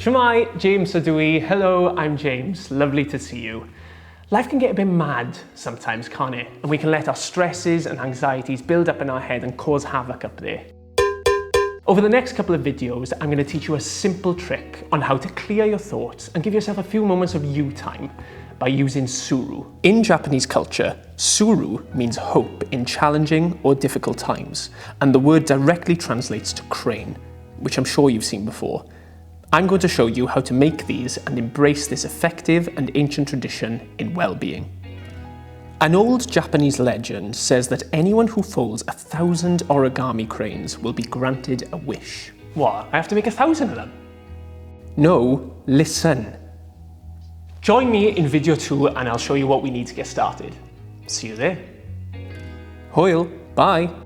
Shmai, James Sadui. Hello, I'm James. Lovely to see you. Life can get a bit mad sometimes, can't it? And we can let our stresses and anxieties build up in our head and cause havoc up there. Over the next couple of videos, I'm going to teach you a simple trick on how to clear your thoughts and give yourself a few moments of you time by using suru. In Japanese culture, suru means hope in challenging or difficult times, and the word directly translates to crane, which I'm sure you've seen before. I'm going to show you how to make these and embrace this effective and ancient tradition in well-being. An old Japanese legend says that anyone who folds 1,000 origami cranes will be granted a wish. What? I have to make 1,000 of them? No, listen. Join me in video 2 and I'll show you what we need to get started. See you there. Hoil, bye.